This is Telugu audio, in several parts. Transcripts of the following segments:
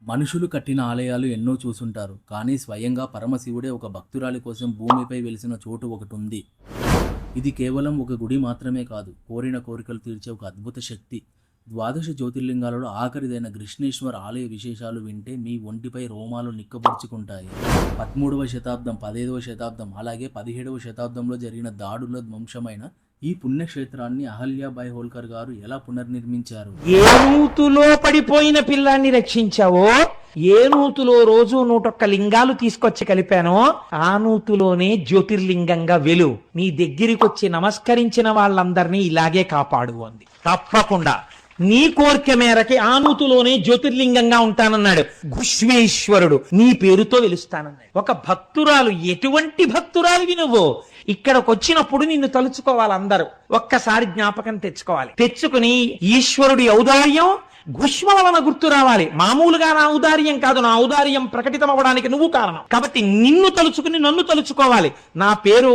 మనుషులు కట్టిన ఆలయాలు ఎన్నో చూసుంటారు, కానీ స్వయంగా పరమశివుడే ఒక భక్తురాలి కోసం భూమిపై వెలిసిన చోటు ఒకటి ఉంది. ఇది కేవలం ఒక గుడి మాత్రమే కాదు, కోరిన కోరికలు తీర్చే ఒక అద్భుత శక్తి. ద్వాదశ జ్యోతిర్లింగాలలో ఆఖరిదైన కృష్ణేశ్వర్ ఆలయ విశేషాలు వింటే మీ ఒంటిపై రోమాలు నిక్కబొడుచుకుంటాయి. 13వ శతాబ్దం, 15వ శతాబ్దం, అలాగే 17వ శతాబ్దంలో జరిగిన దాడుల ధ్వంసమైన ఈ పుణ్యక్షేత్రాన్ని అహల్యాబాయి హోల్కర్ గారు ఎలా పునర్నిర్మించారు? ఏ నూతులో పడిపోయిన పిల్లాన్ని రక్షించావో, ఏ నూతులో రోజు 101 లింగాలు తీసుకొచ్చి కలిపానో ఆ నూతులోనే జ్యోతిర్లింగంగా వెలు. నీ దగ్గరికొచ్చి నమస్కరించిన వాళ్ళందరినీ ఇలాగే కాపాడు అంది. తప్పకుండా నీ కోరిక మేరకి ఆ నూతులోనే జ్యోతిర్లింగంగా ఉంటానన్నాడు. ఘుష్మేశ్వరుడు నీ పేరుతో వెలుస్తానన్నాడు. ఒక భక్తురాలు, ఎటువంటి భక్తురాలివి నువ్వు, ఇక్కడికి వచ్చినప్పుడు నిన్ను తలుచుకోవాలి అందరూ. ఒక్కసారి జ్ఞాపకం తెచ్చుకుని ఈశ్వరుడి ఔదార్యం ఘుష్మ వలన గుర్తు రావాలి. మామూలుగా నా ఔదార్యం కాదు, నా ఔదార్యం ప్రకటితం అవ్వడానికి నువ్వు కారణం. కాబట్టి నిన్ను తలుచుకుని నన్ను తలుచుకోవాలి. నా పేరు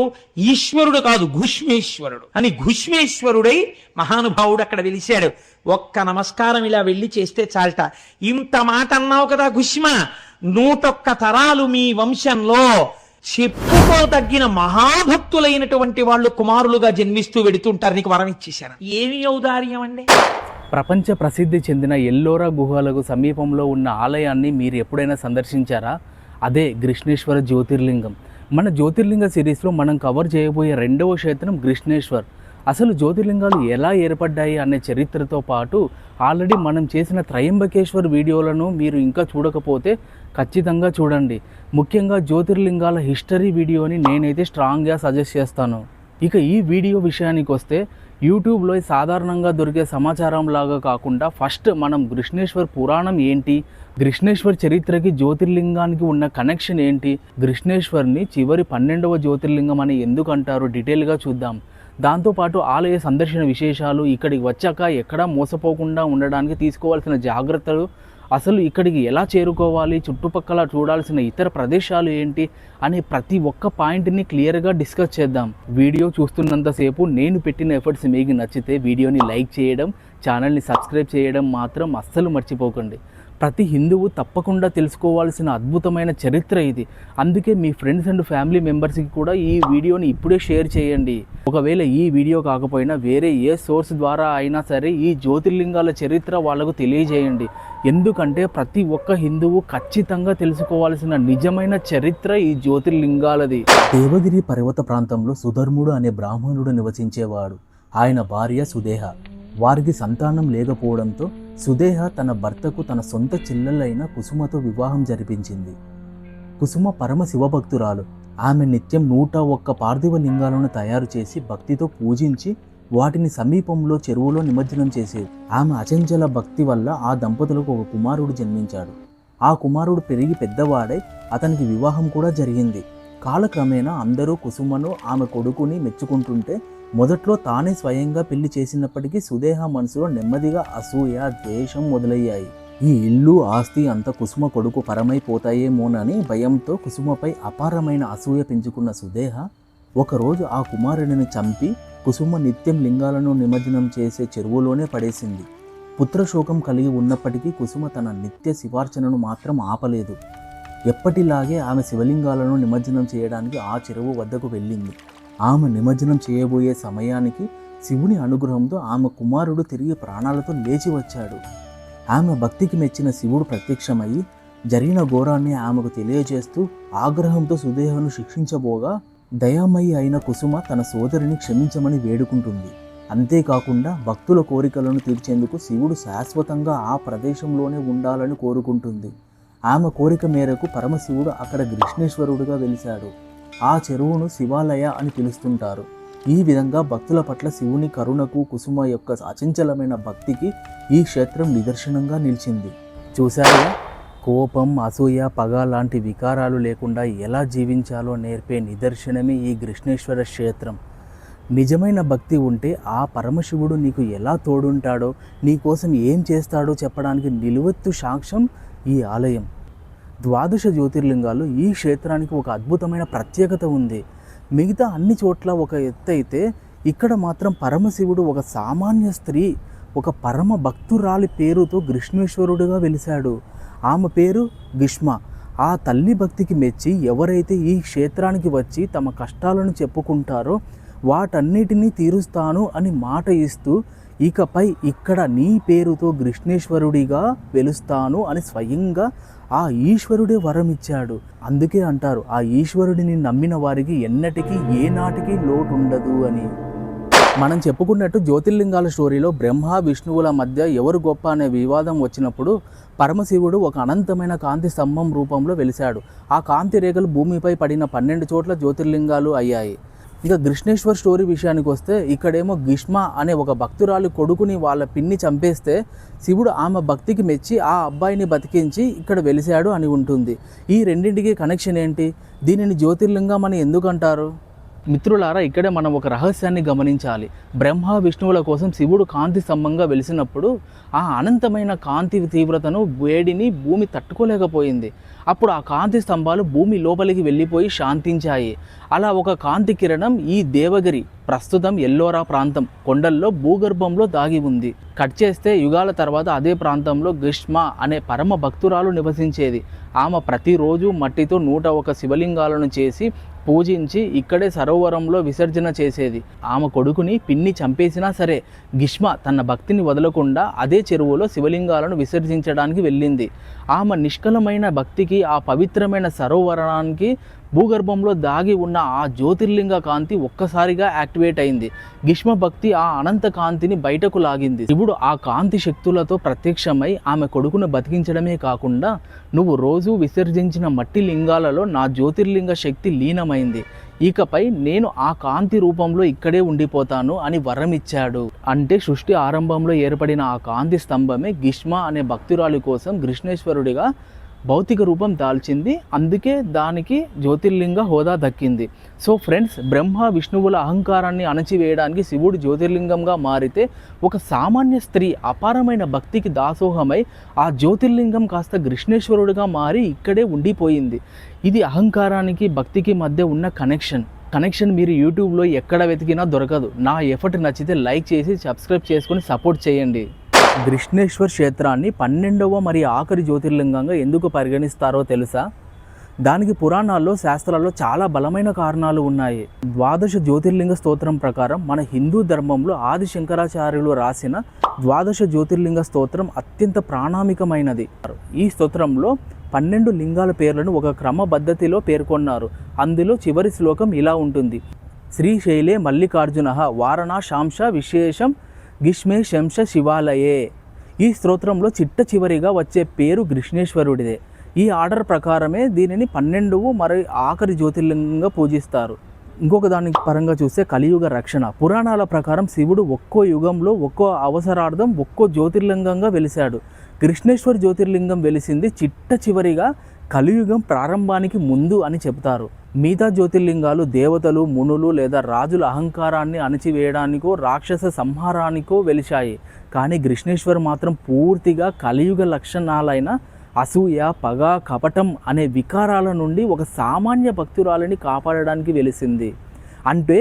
ఈశ్వరుడు కాదు, ఘుష్మేశ్వరుడు అని ఘుష్మేశ్వరుడై మహానుభావుడు అక్కడ వెలిశాడు. ఒక్క నమస్కారం ఇలా వెళ్ళి చేస్తే చాలట. ఇంత మాట అన్నావు కదా ఘుష్మ, 101 తరాలు మీ వంశంలో చెప్పుకోదగిన మహాభక్తులైనటువంటి వాళ్ళు కుమారులుగా జన్మిస్తూ వెడుతుంటారు. నీకు వరం ఇచ్చేశాను. ఏమి ఔదార్యం అండి! ప్రపంచ ప్రసిద్ధి చెందిన ఎల్లోరా గుహలకు సమీపంలో ఉన్న ఆలయాన్ని మీరు ఎప్పుడైనా సందర్శించారా? అదే కృష్ణేశ్వర జ్యోతిర్లింగం. మన జ్యోతిర్లింగ సిరీస్లో మనం కవర్ చేయబోయే 2వ క్షేత్రం కృష్ణేశ్వర్. అసలు జ్యోతిర్లింగాలు ఎలా ఏర్పడ్డాయి అనే చరిత్రతో పాటు ఆల్రెడీ మనం చేసిన త్రయంబకేశ్వర్ వీడియోలను మీరు ఇంకా చూడకపోతే ఖచ్చితంగా చూడండి. ముఖ్యంగా జ్యోతిర్లింగాల హిస్టరీ వీడియోని నేనైతే స్ట్రాంగ్గా సజెస్ట్ చేస్తాను. ఇక ఈ వీడియో విషయానికి వస్తే, యూట్యూబ్లో సాధారణంగా దొరికే సమాచారం లాగా కాకుండా ఫస్ట్ మనం కృష్ణేశ్వర్ పురాణం ఏంటి, కృష్ణేశ్వర్ చరిత్రకి జ్యోతిర్లింగానికి ఉన్న కనెక్షన్ ఏంటి, కృష్ణేశ్వర్ని చివరి 12వ జ్యోతిర్లింగం అని ఎందుకు అంటారు డీటెయిల్గా చూద్దాం. దాంతోపాటు ఆలయ సందర్శన విశేషాలు, ఇక్కడికి వచ్చాక ఎక్కడా మోసపోకుండా ఉండడానికి తీసుకోవాల్సిన జాగ్రత్తలు, అసలు ఇక్కడికి ఎలా చేరుకోవాలి, చుట్టుపక్కల చూడాల్సిన ఇతర ప్రదేశాలు ఏంటి అనే ప్రతి ఒక్క పాయింట్ని క్లియర్గా డిస్కస్ చేద్దాం. వీడియో చూస్తున్నంతసేపు నేను పెట్టిన ఎఫర్ట్స్ మీకు నచ్చితే వీడియోని లైక్ చేయడం, ఛానల్ని సబ్స్క్రైబ్ చేయడం మాత్రం అస్సలు మర్చిపోకండి. ప్రతి హిందువు తప్పకుండా తెలుసుకోవాల్సిన అద్భుతమైన చరిత్ర ఇది. అందుకే మీ ఫ్రెండ్స్ అండ్ ఫ్యామిలీ మెంబర్స్కి కూడా ఈ వీడియోని ఇప్పుడే షేర్ చేయండి. ఒకవేళ ఈ వీడియో కాకపోయినా వేరే ఏ సోర్స్ ద్వారా అయినా సరే ఈ జ్యోతిర్లింగాల చరిత్ర వాళ్ళకు తెలియజేయండి. ఎందుకంటే ప్రతి ఒక్క హిందువు ఖచ్చితంగా తెలుసుకోవాల్సిన నిజమైన చరిత్ర ఈ జ్యోతిర్లింగాలది. దేవగిరి పర్వత ప్రాంతంలో సుధర్ముడు అనే బ్రాహ్మణుడు నివసించేవాడు. ఆయన భార్య సుదేహ. వారికి సంతానం లేకపోవడంతో సుదేహ తన భర్తకు తన సొంత చెల్లెలైన కుసుమతో వివాహం జరిపించింది. కుసుమ పరమ శివభక్తురాలు. ఆమె నిత్యం 101 పార్థివ లింగాలను తయారు చేసి భక్తితో పూజించి వాటిని సమీపంలో చెరువులో నిమజ్జనం చేసేది. ఆమె అచంచల భక్తి వల్ల ఆ దంపతులకు ఒక కుమారుడు జన్మించాడు. ఆ కుమారుడు పెరిగి పెద్దవాడై అతనికి వివాహం కూడా జరిగింది. కాలక్రమేణా అందరూ కుసుమను, ఆమె కొడుకుని మెచ్చుకుంటుంటే మొదట్లో తానే స్వయంగా పెళ్లి చేసినప్పటికీ సుదేహ మనసులో నెమ్మదిగా అసూయ, ద్వేషం మొదలయ్యాయి. ఈ ఇల్లు, ఆస్తి అంతా కుసుమ కొడుకు పరమైపోతాయేమోనని భయంతో కుసుమపై అపారమైన అసూయ పెంచుకున్న సుదేహ ఒకరోజు ఆ కుమారుడిని చంపి కుసుమ నిత్యం లింగాలను నిమజ్జనం చేసే చెరువులోనే పడేసింది. పుత్రశోకం కలిగి ఉన్నప్పటికీ కుసుమ తన నిత్య శివార్చనను మాత్రం ఆపలేదు. ఎప్పటిలాగే ఆమె శివలింగాలను నిమజ్జనం చేయడానికి ఆ చెరువు వద్దకు వెళ్ళింది. ఆమె నిమజ్జనం చేయబోయే సమయానికి శివుని అనుగ్రహంతో ఆమె కుమారుడు తిరిగి ప్రాణాలతో లేచి వచ్చాడు. ఆమె భక్తికి మెచ్చిన శివుడు ప్రత్యక్షమయ్యి జరిగిన ఘోరాన్ని ఆమెకు తెలియజేస్తూ ఆగ్రహంతో సుదేహను శిక్షించబోగా దయామయి అయిన కుసుమ తన సోదరిని క్షమించమని వేడుకుంటుంది. అంతేకాకుండా భక్తుల కోరికలను తీర్చేందుకు శివుడు శాశ్వతంగా ఆ ప్రదేశంలోనే ఉండాలని కోరుకుంటుంది. ఆమె కోరిక మేరకు పరమశివుడు అక్కడ కృష్ణేశ్వరుడుగా వెలిశాడు. ఆ చెరువును శివాలయ అని పిలుస్తుంటారు. ఈ విధంగా భక్తుల పట్ల శివుని కరుణకు, కుసుమ యొక్క అచంచలమైన భక్తికి ఈ క్షేత్రం నిదర్శనంగా నిలిచింది. చూశారుగా, కోపం, అసూయ, పగ లాంటి వికారాలు లేకుండా ఎలా జీవించాలో నేర్పే నిదర్శనమే ఈ కృష్ణేశ్వర క్షేత్రం. నిజమైన భక్తి ఉంటే ఆ పరమశివుడు నీకు ఎలా తోడుంటాడో, నీకోసం ఏం చేస్తాడో చెప్పడానికి నిలువెత్తు సాక్ష్యం ఈ ఆలయం. ద్వాదశ జ్యోతిర్లింగాలు ఈ క్షేత్రానికి ఒక అద్భుతమైన ప్రత్యేకత ఉంది. మిగతా అన్ని చోట్ల ఒక ఎత్తు అయితే ఇక్కడ మాత్రం పరమశివుడు ఒక సామాన్య స్త్రీ, ఒక పరమ భక్తురాలి పేరుతో కృష్ణేశ్వరుడుగా వెలిశాడు. ఆమె పేరు గ్రీష్మ. ఆ తల్లి భక్తికి మెచ్చి ఎవరైతే ఈ క్షేత్రానికి వచ్చి తమ కష్టాలను చెప్పుకుంటారో వాటన్నిటినీ తీరుస్తాను అని మాట ఇస్తూ ఇకపై ఇక్కడ నీ పేరుతో కృష్ణేశ్వరుడిగా వెలుస్తాను అని స్వయంగా ఆ ఈశ్వరుడే వరం ఇచ్చాడు. అందుకే అంటారు ఆ ఈశ్వరుడిని నమ్మిన వారికి ఎన్నటికీ ఏనాటికి లోటు ఉండదు అని. మనం చెప్పుకున్నట్టు జ్యోతిర్లింగాల స్టోరీలో బ్రహ్మ విష్ణువుల మధ్య ఎవరు గొప్ప అనే వివాదం వచ్చినప్పుడు పరమశివుడు ఒక అనంతమైన కాంతి స్తంభం రూపంలో వెలిశాడు. ఆ కాంతి రేఖలు భూమిపై పడిన 12 చోట్ల జ్యోతిర్లింగాలు అయ్యాయి. ఇక కృష్ణేశ్వర్ స్టోరీ విషయానికి వస్తే ఇక్కడేమో గ్రీష్మ అనే ఒక భక్తురాలు కొడుకుని వాళ్ళ పిన్ని చంపేస్తే శివుడు ఆమె భక్తికి మెచ్చి ఆ అబ్బాయిని బతికించి ఇక్కడ వెలిశాడు అని ఉంటుంది. ఈ రెండింటికి కనెక్షన్ ఏంటి? దీనిని జ్యోతిర్లింగం అని ఎందుకు అంటారు? మిత్రులారా, ఇక్కడే మనం ఒక రహస్యాన్ని గమనించాలి. బ్రహ్మ విష్ణువుల కోసం శివుడు కాంతి స్తంభంగా వెలిసినప్పుడు ఆ అనంతమైన కాంతి తీవ్రతను వేడిని భూమి తట్టుకోలేకపోయింది. అప్పుడు ఆ కాంతి స్తంభాలు భూమి లోపలికి వెళ్ళిపోయి శాంతించాయి. అలా ఒక కాంతి కిరణం ఈ దేవగిరి, ప్రస్తుతం ఎల్లోరా ప్రాంతం కొండల్లో భూగర్భంలో దాగి ఉంది. కట్ చేస్తే యుగాల తర్వాత అదే ప్రాంతంలో గ్రీష్మ అనే పరమ భక్తురాలు నివసించేది. ఆమె ప్రతిరోజు మట్టితో 101 శివలింగాలను చేసి పూజించి ఇక్కడే సరోవరంలో విసర్జన చేసేది. ఆమె కొడుకుని పిన్ని చంపేసినా సరే గ్రీష్మ తన భక్తిని వదలకుండా అదే చెరువులో శివలింగాలను విసర్జించడానికి వెళ్ళింది. ఆమె నిష్కలమైన భక్తికి ఆ పవిత్రమైన సరోవరానికి భూగర్భంలో దాగి ఉన్న ఆ జ్యోతిర్లింగ కాంతి ఒక్కసారిగా యాక్టివేట్ అయింది. గ్రీష్మ భక్తి ఆ అనంత కాంతిని బయటకు లాగింది. శివుడు ఆ కాంతి శక్తులతో ప్రత్యక్షమై ఆమె కొడుకును బతికించడమే కాకుండా నువ్వు రోజు విసర్జించిన మట్టి లింగాలలో నా జ్యోతిర్లింగ శక్తి లీనమైంది, ఇకపై నేను ఆ కాంతి రూపంలో ఇక్కడే ఉండిపోతాను అని వరం ఇచ్చాడు. అంటే సృష్టి ఆరంభంలో ఏర్పడిన ఆ కాంతి స్తంభమే గ్రీష్మ అనే భక్తురాలి కోసం కృష్ణేశ్వరుడిగా భౌతిక రూపం దాల్చింది. అందుకే దానికి జ్యోతిర్లింగ హోదా దక్కింది. సో ఫ్రెండ్స్, బ్రహ్మ విష్ణువుల అహంకారాన్ని అణచివేయడానికి శివుడు జ్యోతిర్లింగంగా మారితే ఒక సామాన్య స్త్రీ అపారమైన భక్తికి దాసోహమై ఆ జ్యోతిర్లింగం కాస్త కృష్ణేశ్వరుడిగా మారి ఇక్కడే ఉండిపోయింది. ఇది అహంకారానికి భక్తికి మధ్య ఉన్న కనెక్షన్ మీరు యూట్యూబ్లో ఎక్కడ వెతికినా దొరకదు. నా ఎఫర్ట్ నచ్చితే లైక్ చేసి సబ్స్క్రైబ్ చేసుకొని సపోర్ట్ చేయండి. కృష్ణేశ్వర్ క్షేత్రాన్ని 12వ మరియు ఆఖరి జ్యోతిర్లింగంగా ఎందుకు పరిగణిస్తారో తెలుసా? దానికి పురాణాల్లో శాస్త్రాల్లో చాలా బలమైన కారణాలు ఉన్నాయి. 12 జ్యోతిర్లింగ స్తోత్రం ప్రకారం మన హిందూ ధర్మంలో ఆది శంకరాచార్యులు రాసిన 12 జ్యోతిర్లింగ స్తోత్రం అత్యంత ప్రామాణికమైనది. ఈ స్తోత్రంలో 12 లింగాల పేర్లను ఒక క్రమపద్ధతిలో పేర్కొన్నారు. అందులో చివరి శ్లోకం ఇలా ఉంటుంది: శ్రీశైలే మల్లికార్జున వారణాశాంశ విశేషం గ్రీష్మే శంశ శివాలయే. ఈ స్తోత్రంలో చిట్ట చివరిగా వచ్చే పేరు కృష్ణేశ్వరుడిదే. ఈ ఆర్డర్ ప్రకారమే దీనిని 12వ మరియు ఆఖరి జ్యోతిర్లింగంగా పూజిస్తారు. ఇంకొక దాని పరంగా చూస్తే కలియుగ రక్షణ. పురాణాల ప్రకారం శివుడు ఒక్కో యుగంలో ఒక్కో అవసరార్థం ఒక్కో జ్యోతిర్లింగంగా వెలిశాడు. కృష్ణేశ్వర్ జ్యోతిర్లింగం వెలిసింది చిట్ట చివరిగా కలియుగం ప్రారంభానికి ముందు అని చెబుతారు. మిగతా జ్యోతిర్లింగాలు దేవతలు, మునులు లేదా రాజుల అహంకారాన్ని అణచివేయడానికో రాక్షస సంహారానికో వెలిశాయి. కానీ కృష్ణేశ్వర్ మాత్రం పూర్తిగా కలియుగ లక్షణాలైన అసూయ, పగ, కపటం అనే వికారాల నుండి ఒక సామాన్య భక్తురాలిని కాపాడడానికి వెలిసింది. అంటే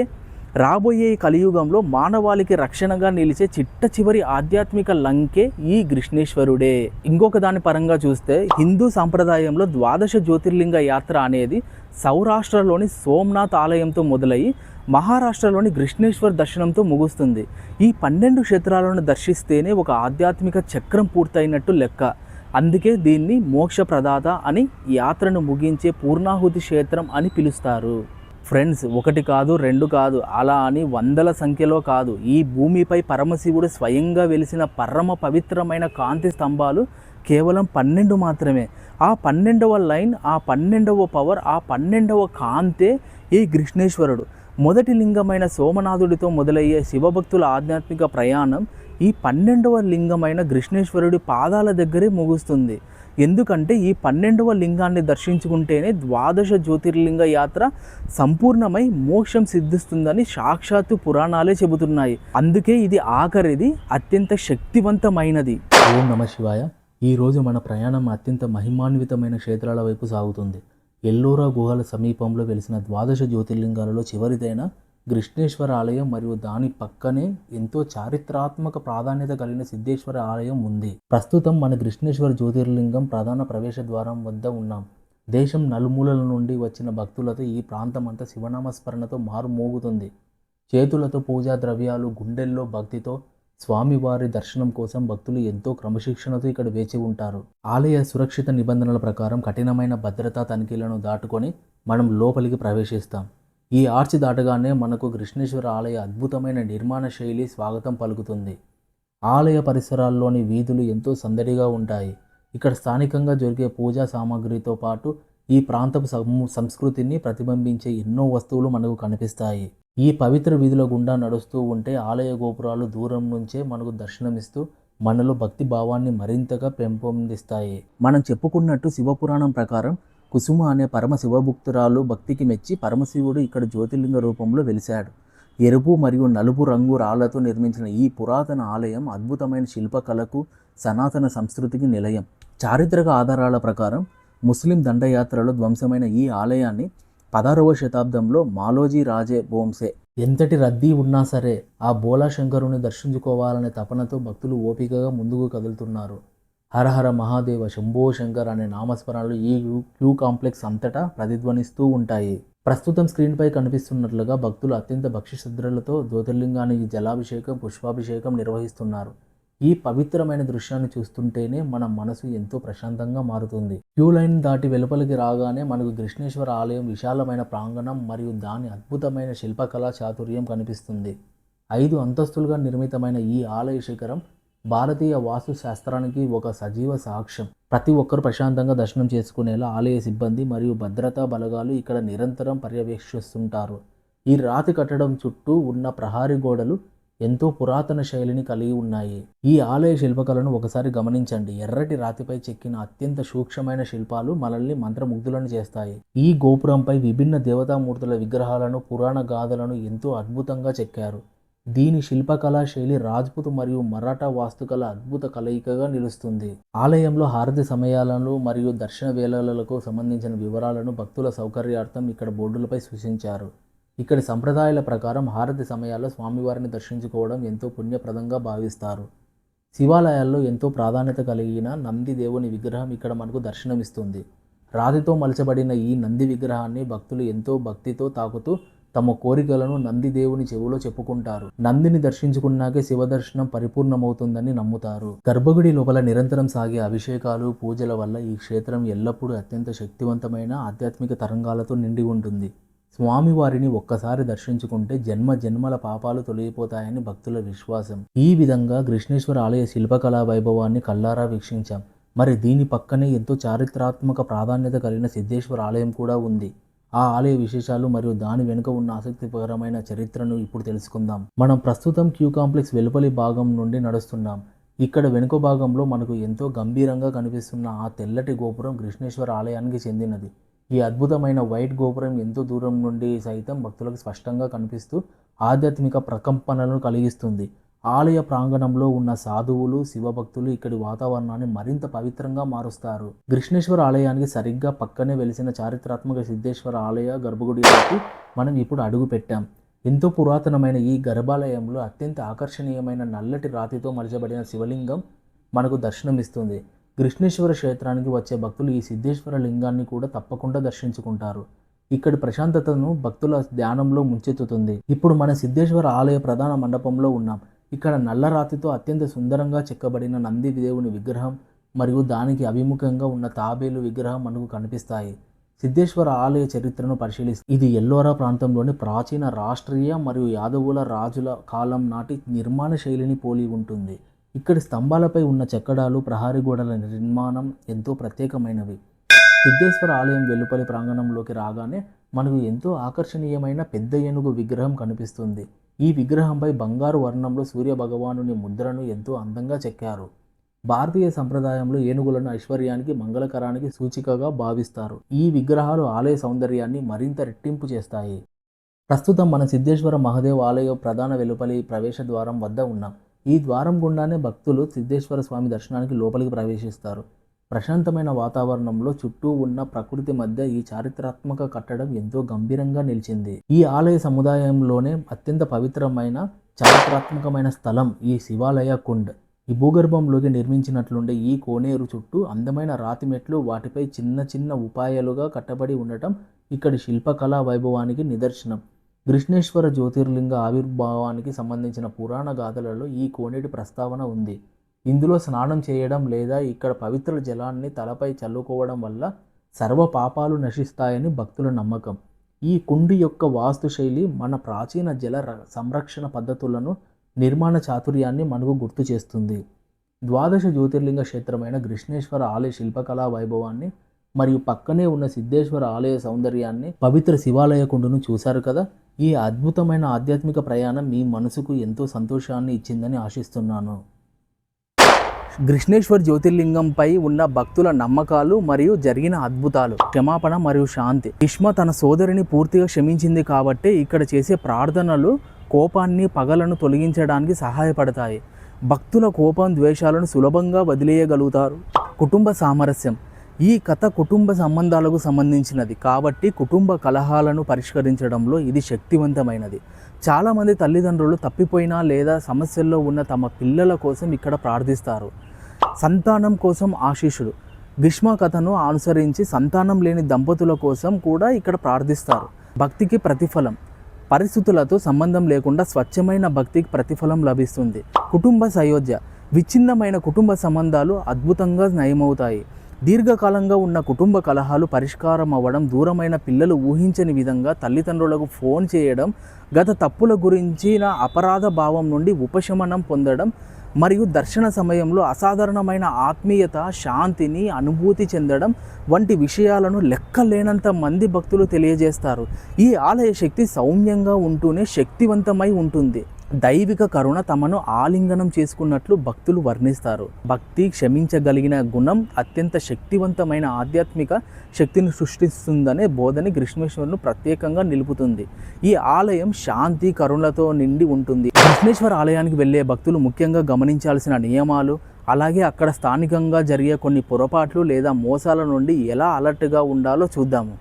రాబోయే కలియుగంలో మానవాళికి రక్షణగా నిలిచే చిట్ట చివరి ఆధ్యాత్మిక లంకే ఈ కృష్ణేశ్వరుడే. ఇంకొక దాని పరంగా చూస్తే హిందూ సాంప్రదాయంలో 12 జ్యోతిర్లింగ యాత్ర అనేది సౌరాష్ట్రలోని సోమనాథ్ ఆలయంతో మొదలయ్యి మహారాష్ట్రలోని కృష్ణేశ్వర్ దర్శనంతో ముగుస్తుంది. ఈ 12 క్షేత్రాలను దర్శిస్తేనే ఒక ఆధ్యాత్మిక చక్రం పూర్తయినట్టు లెక్క. అందుకే దీన్ని మోక్ష ప్రదాత అని యాత్రను ముగించే పూర్ణాహుతి క్షేత్రం అని పిలుస్తారు. ఫ్రెండ్స్, 1 కాదు 2 కాదు, అలా అని వందల సంఖ్యలో కాదు. ఈ భూమిపై పరమశివుడు స్వయంగా వెలిసిన పరమ పవిత్రమైన కాంతి స్తంభాలు కేవలం 12 మాత్రమే. ఆ 12వ లైన్, ఆ 12వ పవర్, ఆ 12వ కాంతే ఈ కృష్ణేశ్వరుడు. మొదటి లింగమైన సోమనాథుడితో మొదలయ్యే శివభక్తుల ఆధ్యాత్మిక ప్రయాణం ఈ 12వ లింగమైన కృష్ణేశ్వరుడి పాదాల దగ్గరే ముగుస్తుంది. ఎందుకంటే ఈ 12వ లింగాన్ని దర్శించుకుంటేనే 12 జ్యోతిర్లింగ యాత్ర సంపూర్ణమై మోక్షం సిద్ధిస్తుందని సాక్షాత్తు పురాణాలే చెబుతున్నాయి. అందుకే ఇది ఆఖరిది, అత్యంత శక్తివంతమైనది. ఓం నమ శివాయ. ఈరోజు మన ప్రయాణం అత్యంత మహిమాన్వితమైన క్షేత్రాల వైపు సాగుతుంది. ఎల్లోరా గుహల సమీపంలో వెలిసిన 12 జ్యోతిర్లింగాలలో చివరిదైన కృష్ణేశ్వర ఆలయం మరియు దాని పక్కనే ఎంతో చారిత్రాత్మక ప్రాధాన్యత కలిగిన సిద్ధేశ్వర ఆలయం ఉంది. ప్రస్తుతం మన కృష్ణేశ్వర జ్యోతిర్లింగం ప్రధాన ప్రవేశ ద్వారం వద్ద ఉన్నాం. దేశం నలుమూలల నుండి వచ్చిన భక్తులతో ఈ ప్రాంతం అంతా శివనామస్మరణతో మారుమోగుతుంది. చేతులతో పూజా ద్రవ్యాలు, గుండెల్లో భక్తితో స్వామివారి దర్శనం కోసం భక్తులు ఎంతో క్రమశిక్షణతో ఇక్కడ వేచి ఉంటారు. ఆలయ సురక్షిత నిబంధనల ప్రకారం కఠినమైన భద్రతా తనిఖీలను దాటుకొని మనం లోపలికి ప్రవేశిస్తాం. ఈ ఆర్చి దాటగానే మనకు కృష్ణేశ్వర ఆలయ అద్భుతమైన నిర్మాణ శైలి స్వాగతం పలుకుతుంది. ఆలయ పరిసరాల్లోని వీధులు ఎంతో సందడిగా ఉంటాయి. ఇక్కడ స్థానికంగా దొరికే పూజా సామాగ్రితో పాటు ఈ ప్రాంతపు సంస్కృతిని ప్రతిబింబించే ఎన్నో వస్తువులు మనకు కనిపిస్తాయి. ఈ పవిత్ర వీధుల గుండా నడుస్తూ ఉంటే ఆలయ గోపురాలు దూరం నుంచే మనకు దర్శనమిస్తూ మనలో భక్తి భావాన్ని మరింతగా పెంపొందిస్తాయి. మనం చెప్పుకున్నట్టు శివపురాణం ప్రకారం కుసుమ అనే పరమ శివభక్తురాలు భక్తికి మెచ్చి పరమశివుడు ఇక్కడ జ్యోతిర్లింగ రూపంలో వెలిశాడు. ఎరుపు మరియు నలుపు రంగు రాళ్లతో నిర్మించిన ఈ పురాతన ఆలయం అద్భుతమైన శిల్పకళకు, సనాతన సంస్కృతికి నిలయం. చారిత్రక ఆధారాల ప్రకారం ముస్లిం దండయాత్రలో ధ్వంసమైన ఈ ఆలయాన్ని 16వ శతాబ్దంలో మాలోజీ రాజే బోంసే ఎంతటి రద్దీ ఉన్నా సరే ఆ బోలా శంకరుని దర్శించుకోవాలనే తపనతో భక్తులు ఓపికగా ముందుకు కదులుతున్నారు. హరహర మహాదేవ శంభో శంకర్ అనే నామస్మరణలు ఈ క్యూ కాంప్లెక్స్ అంతటా ప్రతిధ్వనిస్తూ ఉంటాయి. ప్రస్తుతం స్క్రీన్పై కనిపిస్తున్నట్లుగా భక్తులు అత్యంత భక్తి శ్రద్ధలతో జ్యోతిర్లింగానికి జలాభిషేకం, పుష్పాభిషేకం నిర్వహిస్తున్నారు. ఈ పవిత్రమైన దృశ్యాన్ని చూస్తుంటేనే మన మనసు ఎంతో ప్రశాంతంగా మారుతుంది. క్యూ లైన్ దాటి వెలుపలికి రాగానే మనకు కృష్ణేశ్వర ఆలయం విశాలమైన ప్రాంగణం మరియు దాని అద్భుతమైన శిల్పకళా చాతుర్యం కనిపిస్తుంది. 5 అంతస్తులుగా నిర్మితమైన ఈ ఆలయ శిఖరం భారతీయ వాస్తు శాస్త్రానికి ఒక సజీవ సాక్ష్యం. ప్రతి ఒక్కరూ ప్రశాంతంగా దర్శనం చేసుకునేలా ఆలయ సిబ్బంది మరియు భద్రతా బలగాలు ఇక్కడ నిరంతరం పర్యవేక్షిస్తుంటారు. ఈ రాతి కట్టడం చుట్టూ ఉన్న ప్రహారీ గోడలు ఎంతో పురాతన శైలిని కలిగి ఉన్నాయి. ఈ ఆలయ శిల్పకళను ఒకసారి గమనించండి. ఎర్రటి రాతిపై చెక్కిన అత్యంత సూక్ష్మమైన శిల్పాలు మనల్ని మంత్రముగ్ధులను చేస్తాయి. ఈ గోపురంపై విభిన్న దేవతామూర్తుల విగ్రహాలను, పురాణ గాథలను ఎంతో అద్భుతంగా చెక్కారు. దీని శిల్పకళా శైలి రాజ్పుత్ మరియు మరాఠా వాస్తుకళ అద్భుత కలయికగా నిలుస్తుంది. ఆలయంలో హారతి సమయాలను మరియు దర్శన వేళలకు సంబంధించిన వివరాలను భక్తుల సౌకర్యార్థం ఇక్కడ బోర్డులపై సూచించారు. ఇక్కడి సంప్రదాయాల ప్రకారం హారతి సమయాల్లో స్వామివారిని దర్శించుకోవడం ఎంతో పుణ్యప్రదంగా భావిస్తారు. శివాలయాల్లో ఎంతో ప్రాధాన్యత కలిగిన నంది దేవుని విగ్రహం ఇక్కడ మనకు దర్శనమిస్తుంది. రాతితో మలచబడిన ఈ నంది విగ్రహాన్ని భక్తులు ఎంతో భక్తితో తాకుతూ తమ కోరికలను నంది దేవుని చెవులో చెప్పుకుంటారు. నందిని దర్శించుకున్నాకే శివ దర్శనం పరిపూర్ణమవుతుందని నమ్ముతారు. గర్భగుడి లోపల నిరంతరం సాగే అభిషేకాలు, పూజల వల్ల ఈ క్షేత్రం ఎల్లప్పుడూ అత్యంత శక్తివంతమైన ఆధ్యాత్మిక తరంగాలతో నిండి ఉంటుంది. స్వామివారిని ఒక్కసారి దర్శించుకుంటే జన్మ జన్మల పాపాలు తొలగిపోతాయని భక్తుల విశ్వాసం. ఈ విధంగా కృష్ణేశ్వర ఆలయ శిల్పకళా వైభవాన్ని కళ్ళారా వీక్షించాం. మరి దీని పక్కనే ఎంతో చారిత్రాత్మక ప్రాధాన్యత కలిగిన సిద్ధేశ్వర ఆలయం కూడా ఉంది. ఆ ఆలయ విశేషాలు మరియు దాని వెనుక ఉన్న ఆసక్తికరమైన చరిత్రను ఇప్పుడు తెలుసుకుందాం. మనం ప్రస్తుతం క్యూ కాంప్లెక్స్ వెలుపలి భాగం నుండి నడుస్తున్నాం. ఇక్కడ వెనుక భాగంలో మనకు ఎంతో గంభీరంగా కనిపిస్తున్న ఆ తెల్లటి గోపురం కృష్ణేశ్వర ఆలయానికి చెందినది. ఈ అద్భుతమైన వైట్ గోపురం ఎంతో దూరం నుండి సైతం భక్తులకు స్పష్టంగా కనిపిస్తూ ఆధ్యాత్మిక ప్రకంపనలను కలిగిస్తుంది. ఆలయ ప్రాంగణంలో ఉన్న సాధువులు, శివభక్తులు ఇక్కడి వాతావరణాన్ని మరింత పవిత్రంగా మారుస్తారు. కృష్ణేశ్వర ఆలయానికి సరిగ్గా పక్కనే వెలిసిన చారిత్రాత్మక సిద్ధేశ్వర ఆలయ గర్భగుడిలోకి మనం ఇప్పుడు అడుగు పెట్టాం. ఎంతో పురాతనమైన ఈ గర్భాలయంలో అత్యంత ఆకర్షణీయమైన నల్లటి రాతితో మలచబడిన శివలింగం మనకు దర్శనమిస్తుంది. కృష్ణేశ్వర క్షేత్రానికి వచ్చే భక్తులు ఈ సిద్ధేశ్వర లింగాన్ని కూడా తప్పకుండా దర్శించుకుంటారు. ఇక్కడి ప్రశాంతతను భక్తుల ధ్యానంలో ముంచెత్తుతుంది. ఇప్పుడు మన సిద్ధేశ్వర ఆలయ ప్రధాన మండపంలో ఉన్నాం. ఇక్కడ నల్లరాతితో అత్యంత సుందరంగా చెక్కబడిన నంది దేవుని విగ్రహం మరియు దానికి అభిముఖంగా ఉన్న తాబేలు విగ్రహం మనకు కనిపిస్తాయి. సిద్ధేశ్వర ఆలయ చరిత్రను పరిశీలిస్తే ఇది ఎల్లోరా ప్రాంతంలోని ప్రాచీన రాష్ట్రీయ మరియు యాదవుల రాజుల కాలం నాటి నిర్మాణ శైలిని పోలి ఉంటుంది. ఇక్కడి స్తంభాలపై ఉన్న చెక్కడాలు, ప్రహారీ గోడల నిర్మాణం ఎంతో ప్రత్యేకమైనవి. సిద్ధేశ్వర ఆలయం వెలుపలి ప్రాంగణంలోకి రాగానే మనకు ఎంతో ఆకర్షణీయమైన పెద్ద ఏనుగు విగ్రహం కనిపిస్తుంది. ఈ విగ్రహంపై బంగారు వర్ణంలో సూర్య భగవానుని ముద్రను ఎంతో అందంగా చెక్కారు. భారతీయ సంప్రదాయంలో ఏనుగులను ఐశ్వర్యానికి, మంగళకరానికి సూచికగా భావిస్తారు. ఈ విగ్రహాలు ఆలయ సౌందర్యాన్ని మరింత రెట్టింపు చేస్తాయి. ప్రస్తుతం మన సిద్ధేశ్వర మహాదేవ్ ఆలయ ప్రధాన వెలుపలి ప్రవేశ ద్వారం వద్ద ఉన్నాం. ఈ ద్వారం గుండానే భక్తులు సిద్ధేశ్వర స్వామి దర్శనానికి లోపలికి ప్రవేశిస్తారు. ప్రశాంతమైన వాతావరణంలో చుట్టూ ఉన్న ప్రకృతి మధ్య ఈ చారిత్రాత్మక కట్టడం ఎంతో గంభీరంగా నిలిచింది. ఈ ఆలయ సముదాయంలోనే అత్యంత పవిత్రమైన చారిత్రాత్మకమైన స్థలం ఈ శివాలయ కుండ్. ఈ భూగర్భంలోకి నిర్మించినట్లుండే ఈ కోనేరు చుట్టూ అందమైన రాతి మెట్లు, వాటిపై చిన్న చిన్న ఉపాయాలుగా కట్టబడి ఉండటం ఇక్కడి శిల్పకళా వైభవానికి నిదర్శనం. కృష్ణేశ్వర జ్యోతిర్లింగ ఆవిర్భావానికి సంబంధించిన పురాణ గాథలలో ఈ కోనేటి ప్రస్తావన ఉంది. ఇందులో స్నానం చేయడం లేదా ఇక్కడ పవిత్ర జలాన్ని తలపై చల్లుకోవడం వల్ల సర్వ పాపాలు నశిస్తాయని భక్తుల నమ్మకం. ఈ కుండి యొక్క వాస్తుశైలి మన ప్రాచీన జల సంరక్షణ పద్ధతులను, నిర్మాణ చాతుర్యాన్ని మనకు గుర్తు చేస్తుంది. ద్వాదశ జ్యోతిర్లింగ క్షేత్రమైన కృష్ణేశ్వర ఆలయ శిల్పకళా వైభవాన్ని మరియు పక్కనే ఉన్న సిద్ధేశ్వర ఆలయ సౌందర్యాన్ని, పవిత్ర శివాలయ కుండును చూశారు కదా. ఈ అద్భుతమైన ఆధ్యాత్మిక ప్రయాణం మీ మనసుకు ఎంతో సంతోషాన్ని ఇచ్చిందని ఆశిస్తున్నాను. కృష్ణేశ్వర్ జ్యోతిర్లింగంపై ఉన్న భక్తుల నమ్మకాలు మరియు జరిగిన అద్భుతాలు. క్షమాపణ మరియు శాంతి. భీష్మ తన సోదరిని పూర్తిగా క్షమించింది కాబట్టి ఇక్కడ చేసే ప్రార్థనలు కోపాన్ని, పగలను తొలగించడానికి సహాయపడతాయి. భక్తుల కోపం, ద్వేషాలను సులభంగా వదిలేయగలుగుతారు. కుటుంబ సామరస్యం. ఈ కథ కుటుంబ సంబంధాలకు సంబంధించినది కాబట్టి కుటుంబ కలహాలను పరిష్కరించడంలో ఇది శక్తివంతమైనది. చాలామంది తల్లిదండ్రులు తప్పిపోయినా లేదా సమస్యల్లో ఉన్న తమ పిల్లల కోసం ఇక్కడ ప్రార్థిస్తారు. సంతానం కోసం ఆశీస్సులు. భీష్మ కథను అనుసరించి సంతానం లేని దంపతుల కోసం కూడా ఇక్కడ ప్రార్థిస్తారు. భక్తికి ప్రతిఫలం. పరిస్థితులతో సంబంధం లేకుండా స్వచ్ఛమైన భక్తికి ప్రతిఫలం లభిస్తుంది. కుటుంబ సయోధ్య. విచ్ఛిన్నమైన కుటుంబ సంబంధాలు అద్భుతంగా నయమవుతాయి. దీర్ఘకాలంగా ఉన్న కుటుంబ కలహాలు పరిష్కారం అవ్వడం, దూరమైన పిల్లలు ఊహించని విధంగా తల్లిదండ్రులకు ఫోన్ చేయడం, గత తప్పుల గురించిన అపరాధ భావం నుండి ఉపశమనం పొందడం మరియు దర్శన సమయంలో అసాధారణమైన ఆత్మీయత, శాంతిని అనుభూతి చెందడం వంటి విషయాలను లెక్కలేనంత మంది భక్తులు తెలియజేస్తారు. ఈ ఆలయ శక్తి సౌమ్యంగా ఉంటూనే శక్తివంతమై ఉంటుంది. దైవిక కరుణ తమను ఆలింగనం చేసుకున్నట్లు భక్తులు వర్ణిస్తారు. భక్తి క్షమించగలిగిన గుణం అత్యంత శక్తివంతమైన ఆధ్యాత్మిక శక్తిని సృష్టిస్తుందనే బోధని కృష్ణేశ్వరును ప్రత్యేకంగా నిలుపుతుంది. ఈ ఆలయం శాంతి, కరుణలతో నిండి ఉంటుంది. కృష్ణేశ్వర ఆలయానికి వెళ్ళే భక్తులు ముఖ్యంగా గమనించాల్సిన నియమాలు, అలాగే అక్కడ స్థానికంగా జరిగే కొన్ని పొరపాట్లు లేదా మోసాల నుండి ఎలా అలర్ట్గా ఉండాలో చూద్దాము.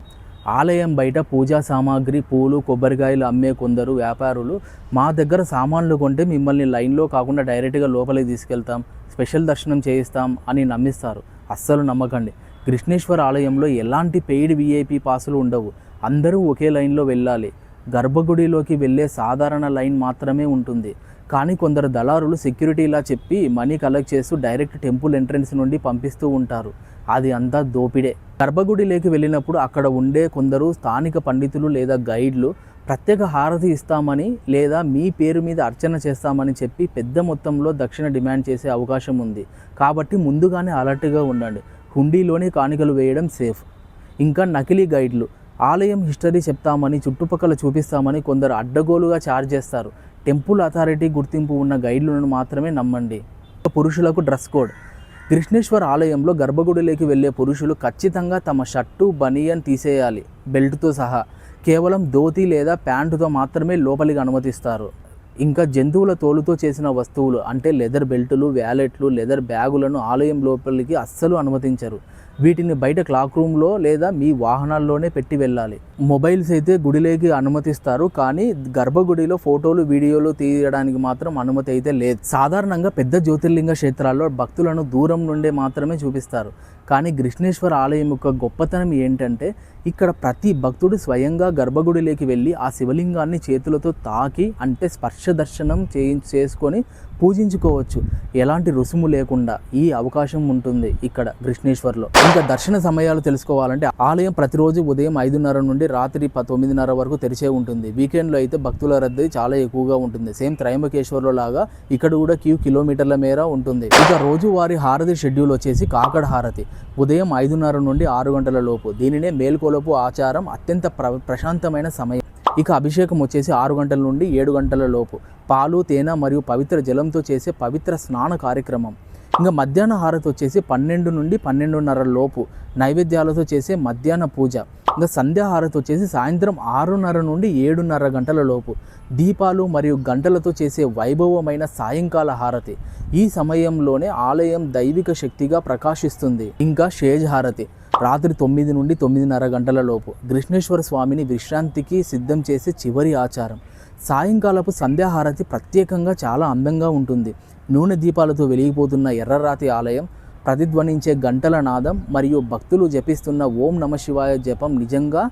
ఆలయం బయట పూజా సామాగ్రి, పూలు, కొబ్బరికాయలు అమ్మే కొందరు వ్యాపారులు మా దగ్గర సామాన్లు కొంటే మిమ్మల్ని లైన్లో కాకుండా డైరెక్ట్గా లోపలికి తీసుకెళ్తాం, స్పెషల్ దర్శనం చేయిస్తాం అని నమ్మిస్తారు. అస్సలు నమ్మకండి. కృష్ణేశ్వర ఆలయంలో ఎలాంటి పెయిడ్ విఐపి పాసులు ఉండవు. అందరూ ఒకే లైన్లో వెళ్ళాలి. గర్భగుడిలోకి వెళ్ళే సాధారణ లైన్ మాత్రమే ఉంటుంది. కానీ కొందరు దళారులు సెక్యూరిటీలా చెప్పి మనీ కలెక్ట్ చేస్తూ డైరెక్ట్ టెంపుల్ ఎంట్రన్స్ నుండి పంపిస్తూ ఉంటారు. అది అంతా దోపిడే. గర్భగుడిలోకి వెళ్ళినప్పుడు అక్కడ ఉండే కొందరు స్థానిక పండితులు లేదా గైడ్లు ప్రత్యేక హారతి ఇస్తామని లేదా మీ పేరు మీద అర్చన చేస్తామని చెప్పి పెద్ద మొత్తంలో దక్షిణ డిమాండ్ చేసే అవకాశం ఉంది. కాబట్టి ముందుగానే అలర్ట్గా ఉండండి. హుండీలోనే కాணிకలు వేయడం సేఫ్. ఇంకా నకిలీ గైడ్లు. ఆలయం హిస్టరీ చెప్తామని, చుట్టుపక్కల చూపిస్తామని కొందరు అడ్డగోలుగా ఛార్జ్ చేస్తారు. టెంపుల్ అథారిటీ గుర్తింపు ఉన్న గైడ్లను మాత్రమే నమ్మండి. పురుషులకు డ్రెస్ కోడ్. కృష్ణేశ్వర ఆలయంలో గర్భగుడిలోకి వెళ్ళే పురుషులు ఖచ్చితంగా తమ షర్టు, బనియన్ తీసేయాలి, బెల్ట్తో సహా. కేవలం ధోతి లేదా ప్యాంటుతో మాత్రమే లోపలికి అనుమతిస్తారు. ఇంకా జంతువుల తోలుతో చేసిన వస్తువులు అంటే లెదర్ బెల్టులు, వ్యాలెట్లు, లెదర్ బ్యాగులను ఆలయం లోపలికి అస్సలు అనుమతించరు. వీటిని బయట క్లాక్ రూమ్లో లేదా మీ వాహనాల్లోనే పెట్టి వెళ్ళాలి. మొబైల్స్ అయితే గుడిలోకి అనుమతిస్తారు, కానీ గర్భగుడిలో ఫోటోలు, వీడియోలు తీయడానికి మాత్రం అనుమతి అయితే లేదు. సాధారణంగా పెద్ద జ్యోతిర్లింగ క్షేత్రాల్లో భక్తులను దూరం నుండే మాత్రమే చూపిస్తారు. కానీ కృష్ణేశ్వర ఆలయం యొక్క గొప్పతనం ఏంటంటే ఇక్కడ ప్రతి భక్తుడు స్వయంగా గర్భగుడిలోకి వెళ్ళి ఆ శివలింగాన్ని చేతులతో తాకి అంటే స్పర్శ దర్శనం చేసుకొని పూజించుకోవచ్చు. ఎలాంటి రుసుము లేకుండా ఈ అవకాశం ఉంటుంది ఇక్కడ కృష్ణేశ్వర్లో. ఇంకా దర్శన సమయాలు తెలుసుకోవాలంటే ఆలయం ప్రతిరోజు ఉదయం 5:30 నుండి రాత్రి 9:30 వరకు తెరిచే ఉంటుంది. వీకెండ్లో అయితే భక్తుల రద్దీ చాలా ఎక్కువగా ఉంటుంది. సేమ్ త్రయంబకేశ్వర్లో లాగా ఇక్కడ కూడా క్యూ కిలోమీటర్ల మేర ఉంటుంది. ఇక రోజువారీ హారతి షెడ్యూల్ వచ్చేసి కాకడ హారతి ఉదయం 5:30 నుండి 6 గంటల లోపు. దీనినే మేల్కొలుపు ఆచారం. అత్యంత ప్రశాంతమైన సమయం. ఇక అభిషేకం వచ్చేసి 6 గంటల నుండి 7 గంటల లోపు. పాలు, తేనె మరియు పవిత్ర జలంతో చేసే పవిత్ర స్నాన కార్యక్రమం. ఇంకా మధ్యాహ్న హారతి వచ్చేసి 12 నుండి 12:30 లోపు నైవేద్యాలతో చేసే మధ్యాహ్న పూజ. ఇంకా సంధ్యాహారతి వచ్చేసి సాయంత్రం 6:30 నుండి 7:30 గంటల లోపు దీపాలు మరియు గంటలతో చేసే వైభవమైన సాయంకాల హారతి. ఈ సమయంలోనే ఆలయం దైవిక శక్తిగా ప్రకాశిస్తుంది. ఇంకా షేజ్ హారతి రాత్రి 9 నుండి 9:30 గంటల లోపు కృష్ణేశ్వర స్వామిని విశ్రాంతికి సిద్ధం చేసే చివరి ఆచారం. సాయంకాలపు సంధ్యాహారతి ప్రత్యేకంగా చాలా అందంగా ఉంటుంది. నూనె దీపాలతో వెలిగిపోతున్న ఎర్రరాతి ఆలయం, ప్రతిధ్వనించే గంటల నాదం మరియు భక్తులు జపిస్తున్న ఓం నమ శివాయ జపం నిజంగా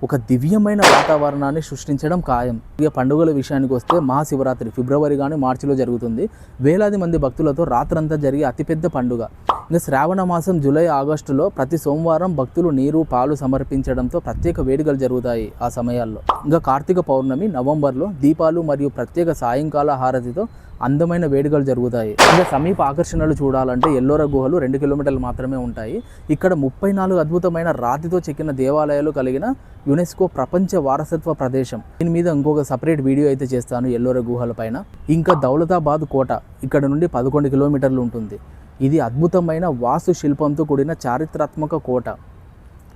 ఒక దివ్యమైన వాతావరణాన్ని సృష్టించడం ఖాయం. ఇక పండుగల విషయానికి వస్తే మహాశివరాత్రి ఫిబ్రవరి కానీ మార్చిలో జరుగుతుంది. వేలాది మంది భక్తులతో రాత్రంతా జరిగే అతిపెద్ద పండుగ. ఇంకా శ్రావణ మాసం జూలై ఆగస్టులో ప్రతి సోమవారం భక్తులు నీరు పాలు సమర్పించడంతో ప్రత్యేక వేడుకలు జరుగుతాయి ఆ సమయాల్లో. ఇంకా కార్తీక పౌర్ణమి నవంబర్లో దీపాలు మరియు ప్రత్యేక సాయంకాల హారతితో అందమైన వేడుకలు జరుగుతాయి. ఇంకా సమీప ఆకర్షణలు చూడాలంటే ఎల్లోరా గుహలు 2 కిలోమీటర్లు మాత్రమే ఉంటాయి. ఇక్కడ 34 అద్భుతమైన రాతితో చెక్కిన దేవాలయాలు కలిగిన యునెస్కో ప్రపంచ వారసత్వ ప్రదేశం. దీని మీద ఇంకొక సపరేట్ వీడియో అయితే చేస్తాను ఎల్లోరా గుహల పైన. ఇంకా దౌలతాబాద్ కోట ఇక్కడ నుండి 11 కిలోమీటర్లు ఉంటుంది. ఇది అద్భుతమైన వాస్తు శిల్పంతో కూడిన చారిత్రాత్మక కోట.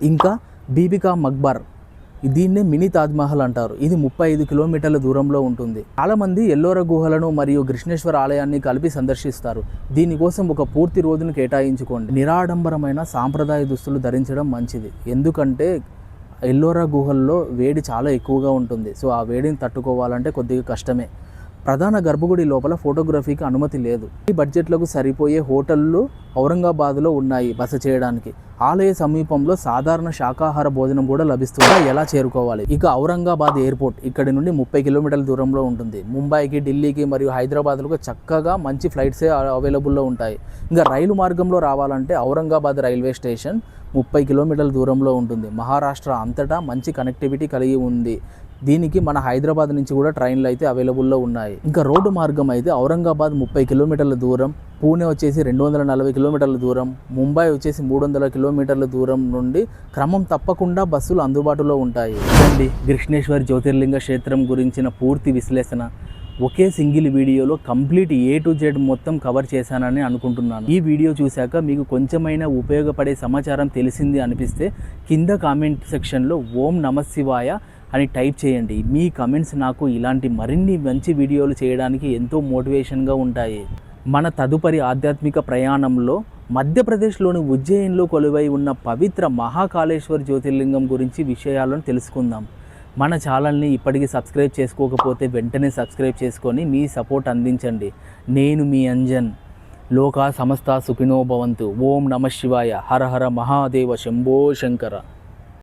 ఇంకా బీబికా మక్బర్, దీన్నే మినీ తాజ్మహల్ అంటారు. ఇది 35 కిలోమీటర్ల దూరంలో ఉంటుంది. చాలామంది ఎల్లోరా గుహలను మరియు కృష్ణేశ్వర ఆలయాన్ని కలిపి సందర్శిస్తారు. దీనికోసం ఒక పూర్తి రోజును కేటాయించుకోండి. నిరాడంబరమైన సాంప్రదాయ దుస్తులు ధరించడం మంచిది, ఎందుకంటే ఎల్లోరా గుహల్లో వేడి చాలా ఎక్కువగా ఉంటుంది. సో ఆ వేడిని తట్టుకోవాలంటే కొద్దిగా కష్టమే. ప్రధాన గర్భగుడి లోపల ఫోటోగ్రఫీకి అనుమతి లేదు. ఈ బడ్జెట్లకు సరిపోయే హోటళ్ళు ఔరంగాబాద్లో ఉన్నాయి బస చేయడానికి. ఆలయ సమీపంలో సాధారణ శాకాహార భోజనం కూడా లభిస్తుంది. ఎలా చేరుకోవాలి? ఇక ఔరంగాబాద్ ఎయిర్పోర్ట్ ఇక్కడి నుండి 30 కిలోమీటర్ల దూరంలో ఉంటుంది. ముంబైకి, ఢిల్లీకి మరియు హైదరాబాద్లకు చక్కగా మంచి ఫ్లైట్సే అవైలబుల్లో ఉంటాయి. ఇంకా రైలు మార్గంలో రావాలంటే ఔరంగాబాద్ రైల్వే స్టేషన్ 30 కిలోమీటర్ల దూరంలో ఉంటుంది. మహారాష్ట్ర అంతటా మంచి కనెక్టివిటీ కలిగి ఉంది. దీనికి మన హైదరాబాద్ నుంచి కూడా ట్రైన్లు అయితే అవైలబుల్లో ఉన్నాయి. ఇంకా రోడ్డు మార్గం అయితే ఔరంగాబాద్ 30 కిలోమీటర్ల దూరం, పూణే వచ్చేసి 240 కిలోమీటర్ల దూరం, ముంబై వచ్చేసి 300 కిలోమీటర్ల దూరం నుండి క్రమం తప్పకుండా బస్సులు అందుబాటులో ఉంటాయి. ఇదండి కృష్ణేశ్వర్ జ్యోతిర్లింగ క్షేత్రం గురించిన పూర్తి విశ్లేషణ. ఒకే సింగిల్ వీడియోలో కంప్లీట్ A to Z మొత్తం కవర్ చేశానని అనుకుంటున్నాను. ఈ వీడియో చూశాక మీకు కొంచెమైనా ఉపయోగపడే సమాచారం తెలిసింది అనిపిస్తే కింద కామెంట్ సెక్షన్లో ఓం నమ శివాయ అని టైప్ చేయండి. మీ కమెంట్స్ నాకు ఇలాంటి మరిన్ని మంచి వీడియోలు చేయడానికి ఎంతో మోటివేషన్గా ఉంటాయి. మన తదుపరి ఆధ్యాత్మిక ప్రయాణంలో మధ్యప్రదేశ్లోని ఉజ్జయిన్లో కొలువై ఉన్న పవిత్ర మహాకాళేశ్వర్ జ్యోతిర్లింగం గురించి విషయాలను తెలుసుకుందాం. మన ఛానల్ని ఇప్పటికీ సబ్స్క్రైబ్ చేసుకోకపోతే వెంటనే సబ్స్క్రైబ్ చేసుకొని మీ సపోర్ట్ అందించండి. నేను మీ అంజన్. లోకా సమస్త సుఖినో భవంతు. ఓం నమ శివాయ. హర హర మహాదేవ శంభో శంకర.